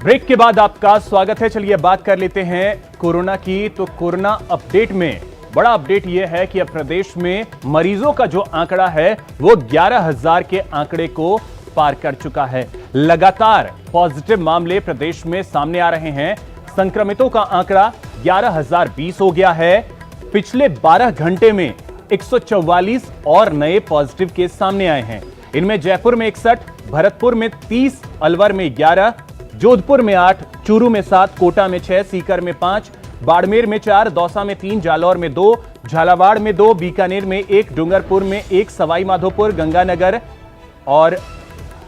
Break के बाद आपका स्वागत है। चलिए बात कर लेते हैं कोरोना की। तो कोरोना अपडेट में बड़ा अपडेट यह है कि अब प्रदेश में मरीजों का जो आंकड़ा है वो 11,000 के आंकड़े को पार कर चुका है। लगातार पॉजिटिव मामले प्रदेश में सामने आ रहे हैं। संक्रमितों का आंकड़ा 11,020 हो गया है। पिछले 12 घंटे में 144 और नए पॉजिटिव केस सामने आए हैं। इनमें जयपुर में 61, भरतपुर में 30, अलवर में 11, जोधपुर में 8, चूरू में 7, कोटा में 6, सीकर में 5, बाड़मेर में 4, दौसा में 3, जालौर में 2, झालावाड़ में 2, बीकानेर में 1, डूंगरपुर में 1, सवाई माधोपुर, गंगानगर और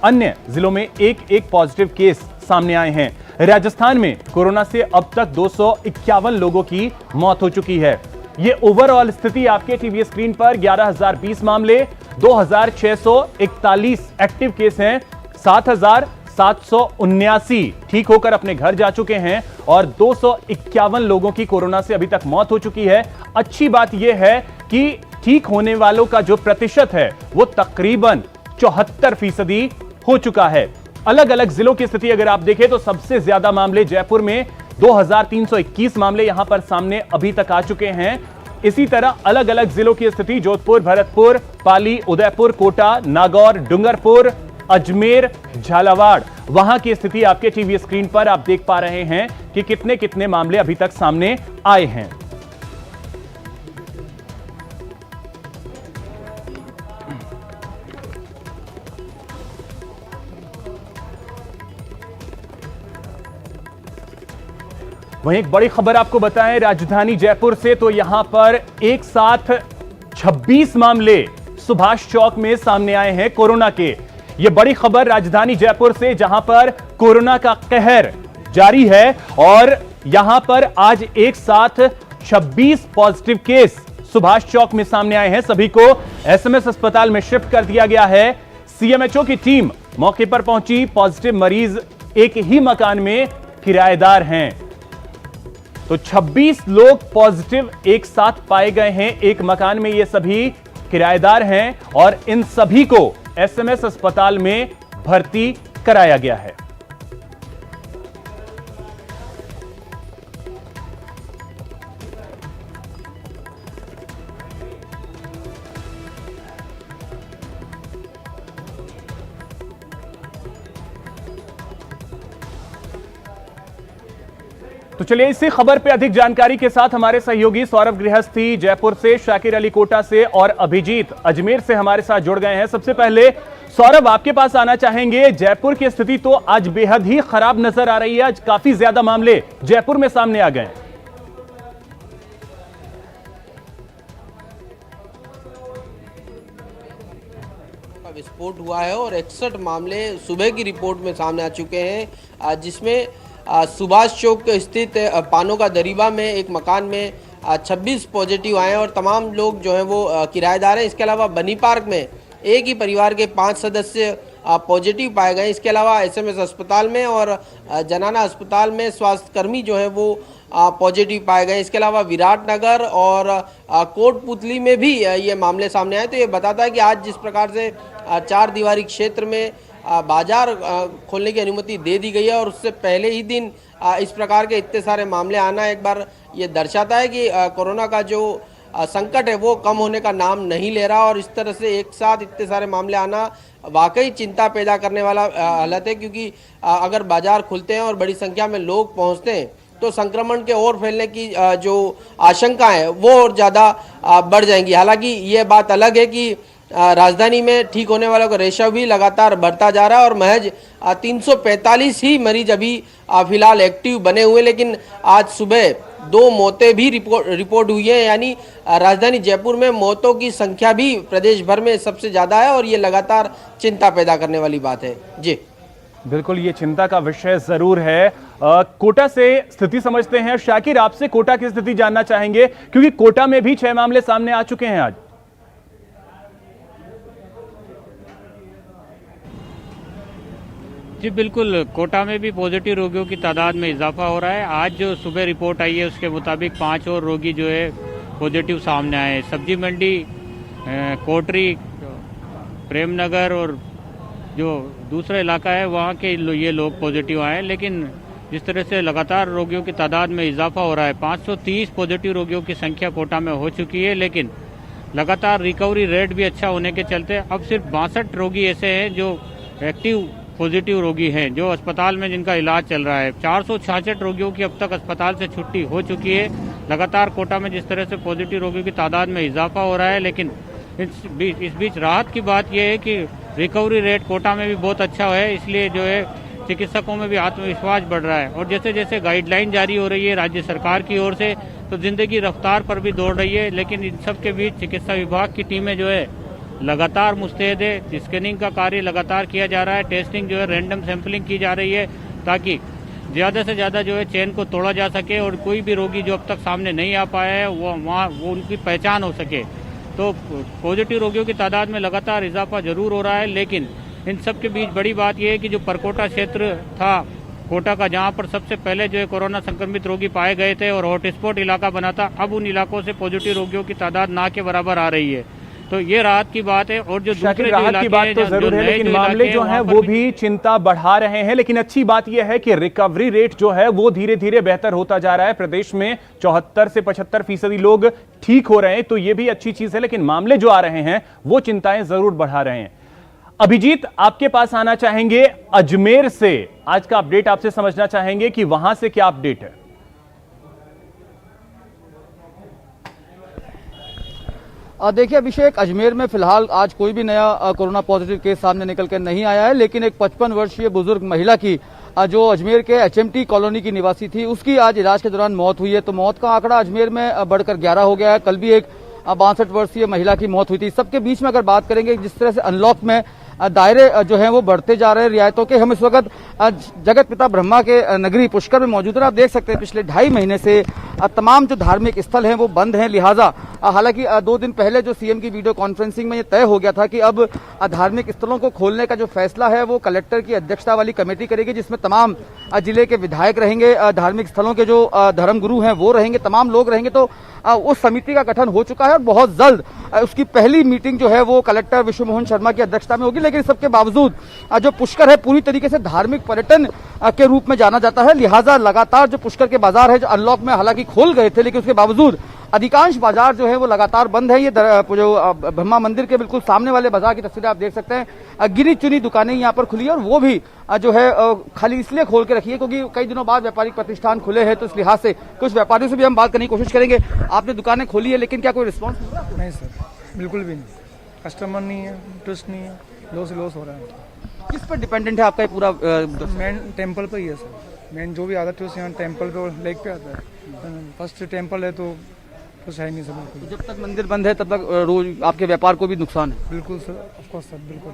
अन्य जिलों में एक पॉजिटिव केस सामने आए हैं। राजस्थान में कोरोना से अब तक 251 लोगों की मौत हो चुकी है। ये ओवरऑल स्थिति आपके टीवी स्क्रीन पर 11,020 मामले, 2,641 एक्टिव केस हैं, 7,779 ठीक होकर अपने घर जा चुके हैं और 251 लोगों की कोरोना से अभी तक मौत हो चुकी है। अच्छी बात यह है कि ठीक होने वालों का जो प्रतिशत है वो तकरीबन 74% हो चुका है। अलग अलग जिलों की स्थिति अगर आप देखें तो सबसे ज्यादा मामले जयपुर में 2,321 मामले यहां पर सामने अभी तक आ चुके हैं। इसी तरह अलग अलग जिलों की स्थिति जोधपुर, भरतपुर, पाली, उदयपुर, कोटा, नागौर, डूंगरपुर, अजमेर, झालावाड़, वहां की स्थिति आपके टीवी स्क्रीन पर आप देख पा रहे हैं कि कितने कितने मामले अभी तक सामने आए हैं। वहीं एक बड़ी खबर आपको बताएं राजधानी जयपुर से। तो यहां पर एक साथ 26 मामले सुभाष चौक में सामने आए हैं कोरोना के। यह बड़ी खबर राजधानी जयपुर से, जहां पर कोरोना का कहर जारी है और यहां पर आज एक साथ 26 पॉजिटिव केस सुभाष चौक में सामने आए हैं। सभी को एसएमएस अस्पताल में शिफ्ट कर दिया गया है। सीएमएचओ की टीम मौके पर पहुंची। पॉजिटिव मरीज एक ही मकान में किराएदार हैं। तो 26 लोग पॉजिटिव एक साथ पाए गए हैं एक मकान में। ये सभी किराएदार हैं और इन सभी को एसएमएस अस्पताल में भर्ती कराया गया है। तो चलिए इसी खबर पे अधिक जानकारी के साथ हमारे सहयोगी सौरभ गृहस्थी जयपुर से, शाकिर अली कोटा से और अभिजीत अजमेर से हमारे साथ जुड़ गए हैं। सबसे पहले सौरभ, आपके पास आना चाहेंगे। जयपुर की स्थिति तो आज बेहद ही खराब नजर आ रही है। आज काफी ज्यादा मामले जयपुर में सामने आ गए। विस्फोट हुआ है और 61 मामले सुबह की रिपोर्ट में सामने आ चुके हैं, जिसमें सुभाष चौक स्थित पानों का दरीबा में एक मकान में 26 पॉजिटिव आए हैं और तमाम लोग जो हैं वो किराएदार हैं। इसके अलावा बनी पार्क में एक ही परिवार के 5 सदस्य पॉजिटिव पाए गए। इसके अलावा एसएमएस अस्पताल में और जनाना अस्पताल में स्वास्थ्यकर्मी जो है वो पॉजिटिव पाए गए। इसके अलावा विराटनगर और कोटपुतली में भी ये मामले सामने आए। तो ये बताता है कि आज जिस प्रकार से 4 दीवारी क्षेत्र में बाजार खोलने की अनुमति दे दी गई है और उससे पहले ही दिन इस प्रकार के इतने सारे मामले आना एक बार ये दर्शाता है कि कोरोना का जो संकट है वो कम होने का नाम नहीं ले रहा। और इस तरह से एक साथ इतने सारे मामले आना वाकई चिंता पैदा करने वाला हालत है, क्योंकि अगर बाजार खुलते हैं और बड़ी संख्या में लोग पहुंचते हैं तो संक्रमण के और फैलने की जो आशंका है वो और ज़्यादा बढ़ जाएंगी। हालांकि ये बात अलग है कि राजधानी में ठीक होने वालों का रेशो भी लगातार बढ़ता जा रहा है और महज 345 ही मरीज अभी फिलहाल एक्टिव बने हुए। लेकिन आज सुबह 2 मौतें भी रिपोर्ट हुई है, यानी राजधानी जयपुर में मौतों की संख्या भी प्रदेश भर में सबसे ज़्यादा है और ये लगातार चिंता पैदा करने वाली बात है। जी बिल्कुल, ये चिंता का विषय जरूर है। कोटा से स्थिति समझते हैं। शाकिर, आपसे कोटा की स्थिति जानना चाहेंगे क्योंकि कोटा में भी 6 मामले सामने आ चुके हैं आज। जी बिल्कुल, कोटा में भी पॉजिटिव रोगियों की तादाद में इजाफा हो रहा है। आज जो सुबह रिपोर्ट आई है उसके मुताबिक 5 और रोगी जो है पॉजिटिव सामने आए। सब्जी मंडी, कोटरी, प्रेमनगर और जो दूसरा इलाका है वहाँ के ये लोग पॉजिटिव आए। लेकिन जिस तरह से लगातार रोगियों की तादाद में इजाफा हो रहा है, 530 पॉजिटिव रोगियों की संख्या कोटा में हो चुकी है, लेकिन लगातार रिकवरी रेट भी अच्छा होने के चलते अब सिर्फ 62 रोगी ऐसे हैं जो एक्टिव पॉजिटिव रोगी हैं, जो अस्पताल में जिनका इलाज चल रहा है। 466 रोगियों की अब तक अस्पताल से छुट्टी हो चुकी है। लगातार कोटा में जिस तरह से पॉजिटिव रोगियों की तादाद में इजाफा हो रहा है, लेकिन इस बीच राहत की बात यह है कि रिकवरी रेट कोटा में भी बहुत अच्छा है, इसलिए जो है चिकित्सकों में भी आत्मविश्वास बढ़ रहा है। और जैसे जैसे गाइडलाइन जारी हो रही है राज्य सरकार की ओर से, तो जिंदगी रफ्तार पर भी दौड़ रही है, लेकिन इन सब के बीच चिकित्सा विभाग की टीमें जो है लगातार मुस्तैद है। स्कैनिंग का कार्य लगातार किया जा रहा है, टेस्टिंग जो है रैंडम सैंपलिंग की जा रही है, ताकि ज़्यादा से ज़्यादा जो है चेन को तोड़ा जा सके और कोई भी रोगी जो अब तक सामने नहीं आ पाया है वो उनकी पहचान हो सके। तो पॉजिटिव रोगियों की तादाद में लगातार इजाफा जरूर हो रहा है, लेकिन इन सब के बीच बड़ी बात यह है कि जो परकोटा क्षेत्र था कोटा का, जहां पर सबसे पहले जो है कोरोना संक्रमित रोगी पाए गए थे और हॉटस्पॉट इलाका बना था, अब उन इलाकों से पॉजिटिव रोगियों की तादाद ना के बराबर आ रही है। तो ये राहत की बात है। और जो दूसरे राहत की बात तो जरूर है, लेकिन मामले जो हैं वो भी चिंता बढ़ा रहे हैं। लेकिन अच्छी बात यह है कि रिकवरी रेट जो है वो धीरे धीरे बेहतर होता जा रहा है। प्रदेश में 74 से 75% लोग ठीक हो रहे हैं, तो ये भी अच्छी चीज है। लेकिन मामले जो आ रहे हैं वो चिंताएं जरूर बढ़ा रहे हैं। अभिजीत, आपके पास आना चाहेंगे अजमेर से, आज का अपडेट आपसे समझना चाहेंगे कि वहां से क्या अपडेट है। देखिए अभिषेक, अजमेर में फिलहाल आज कोई भी नया कोरोना पॉजिटिव केस सामने निकल कर नहीं आया है, लेकिन एक 55 वर्षीय बुजुर्ग महिला की जो अजमेर के HMT कॉलोनी की निवासी थी, उसकी आज इलाज के दौरान मौत हुई है। तो मौत का आंकड़ा अजमेर में बढ़कर 11 हो गया है। कल भी एक 62 वर्षीय महिला की मौत हुई थी। सबके बीच में अगर बात करेंगे, जिस तरह से अनलॉक में दायरे जो हैं वो बढ़ते जा रहे हैं रियायतों के, हम इस वक्त जगत पिता ब्रह्मा के नगरी पुष्कर में मौजूद हैं। आप देख सकते हैं पिछले 2.5 महीने से तमाम जो धार्मिक स्थल हैं वो बंद हैं। लिहाजा हालांकि 2 दिन पहले जो सीएम की वीडियो कॉन्फ्रेंसिंग में ये तय हो गया था कि अब धार्मिक स्थलों को खोलने का जो फैसला है वो कलेक्टर की अध्यक्षता वाली कमेटी करेगी, जिसमें तमाम जिले के विधायक रहेंगे, धार्मिक स्थलों के जो धर्मगुरु हैं वो रहेंगे, तमाम लोग रहेंगे। तो उस समिति का गठन हो चुका है और बहुत जल्द उसकी पहली मीटिंग जो है वो कलेक्टर विश्व मोहन शर्मा की अध्यक्षता में होगी। लेकिन सबके बावजूद जो पुष्कर है पूरी तरीके से धार्मिक पर्यटन के रूप में जाना जाता है। लिहाजा लगातार जो पुष्कर के बाजार है, जो अनलॉक में हालांकि खोल गए थे, लेकिन उसके बावजूद अधिकांश बाजार जो है वो लगातार बंद है। ये जो ब्रह्मा मंदिर के बिल्कुल सामने वाले बाजार की तस्वीरें आप देख सकते हैं। गिनी चुनी दुकानें यहाँ पर खुली है और वो भी जो है खाली इसलिए खोल के रखी है क्योंकि कई दिनों बाद व्यापारिक प्रतिष्ठान खुले हैं। तो इस लिहाज से कुछ व्यापारियों से भी हम बात करने की कोशिश करेंगे। आपने दुकानें खोली है, लेकिन क्या कोई रिस्पॉन्स मिल रहा है? नहीं सर, बिल्कुल भी नहीं। कस्टमर नहीं है, इंटरेस्ट नहीं है, लॉस हो रहा है। किस पर डिपेंडेंट है आपका ये पूरा? मेन टेम्पल पे ही है सर। मेन जो भी आदत है यहाँ टेम्पल पे और लेक पे आता है। फर्स्ट टेम्पल है तो कुछ है नहीं सर। बिल्कुल जब तक मंदिर बंद है तब तक रोज आपके व्यापार को भी नुकसान है। बिल्कुल सर, ऑफकोर्स सर, बिल्कुल।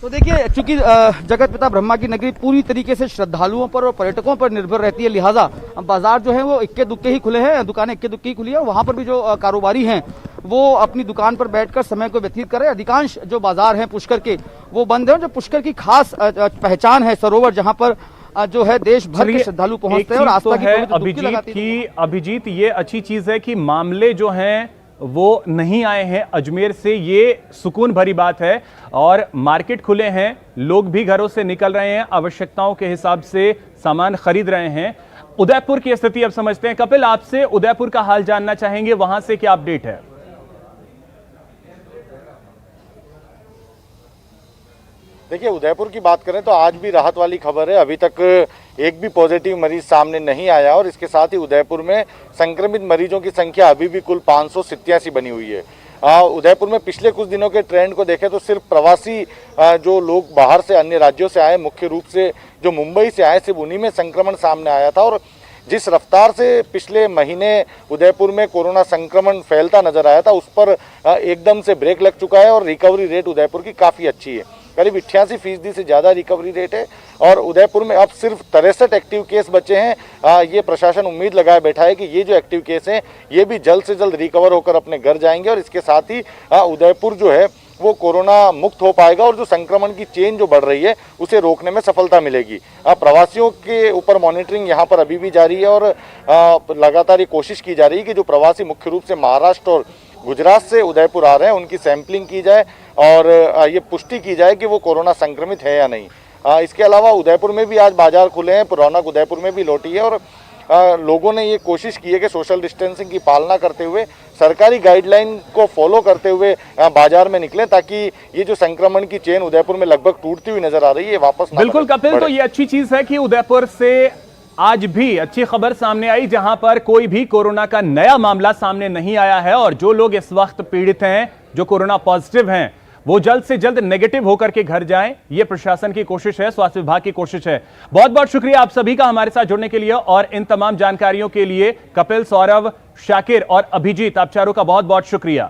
तो देखिए, चूंकि जगत पिता ब्रह्मा की नगरी पूरी तरीके से श्रद्धालुओं पर और पर्यटकों पर निर्भर रहती है, लिहाजा बाजार जो है वो इक्के दुक्के ही खुले हैं, दुकानें इक्के दुक्के ही खुली है। वहां पर भी जो कारोबारी हैं वो अपनी दुकान पर बैठकर समय को व्यतीत कर रहे हैं। अधिकांश जो बाजार हैं पुष्कर के वो बंद है। जो पुष्कर की खास पहचान है, सरोवर जहाँ पर जो है देश भर के श्रद्धालु पहुंचते हैं और आस्था की अभिजीत, ये अच्छी चीज है कि मामले जो हैं वो नहीं आए हैं अजमेर से, ये सुकून भरी बात है। और मार्केट खुले हैं, लोग भी घरों से निकल रहे हैं, आवश्यकताओं के हिसाब से सामान खरीद रहे हैं। उदयपुर की स्थिति अब समझते हैं। कपिल, आपसे उदयपुर का हाल जानना चाहेंगे, वहां से क्या अपडेट है? देखिए, उदयपुर की बात करें तो आज भी राहत वाली खबर है। अभी तक एक भी पॉजिटिव मरीज सामने नहीं आया और इसके साथ ही उदयपुर में संक्रमित मरीजों की संख्या अभी भी कुल 587 बनी हुई है। उदयपुर में पिछले कुछ दिनों के ट्रेंड को देखें तो सिर्फ प्रवासी जो लोग बाहर से अन्य राज्यों से आए, मुख्य रूप से जो मुंबई से आए, सिर्फ उन्हीं में संक्रमण सामने आया था। और जिस रफ्तार से पिछले महीने उदयपुर में कोरोना संक्रमण फैलता नजर आया था, उस पर एकदम से ब्रेक लग चुका है और रिकवरी रेट उदयपुर की काफ़ी अच्छी है। करीब 88% से ज़्यादा रिकवरी रेट है और उदयपुर में अब सिर्फ 63 एक्टिव केस बचे हैं। ये प्रशासन उम्मीद लगाए बैठा है कि ये जो एक्टिव केस हैं ये भी जल्द से जल्द रिकवर होकर अपने घर जाएंगे और इसके साथ ही उदयपुर जो है वो कोरोना मुक्त हो पाएगा और जो संक्रमण की चेन जो बढ़ रही है उसे रोकने में सफलता मिलेगी। प्रवासियों के ऊपर मॉनिटरिंग यहाँ पर अभी भी जारी है और लगातार ये कोशिश की जा रही है कि जो प्रवासी मुख्य रूप से महाराष्ट्र और गुजरात से उदयपुर आ रहे हैं उनकी सैंपलिंग की जाए और ये पुष्टि की जाए कि वो कोरोना संक्रमित है या नहीं। इसके अलावा उदयपुर में भी आज बाजार खुले हैं, रौनक उदयपुर में भी लौटी है और लोगों ने ये कोशिश की है कि सोशल डिस्टेंसिंग की पालना करते हुए सरकारी गाइडलाइन को फॉलो करते हुए बाजार में निकलें, ताकि ये जो संक्रमण की चेन उदयपुर में लगभग टूटती हुई नजर आ रही है वापस ना बिल्कुल कपिल, तो ये अच्छी चीज है कि उदयपुर से आज भी अच्छी खबर सामने आई जहां पर कोई भी कोरोना का नया मामला सामने नहीं आया है और जो लोग इस वक्त पीड़ित हैं, जो कोरोना पॉजिटिव हैं, वो जल्द से जल्द नेगेटिव होकर के घर जाएं। ये प्रशासन की कोशिश है, स्वास्थ्य विभाग की कोशिश है। बहुत बहुत शुक्रिया आप सभी का हमारे साथ जुड़ने के लिए और इन तमाम जानकारियों के लिए कपिल, सौरभ, शाकिर और अभिजीत, आप चारों का बहुत बहुत शुक्रिया।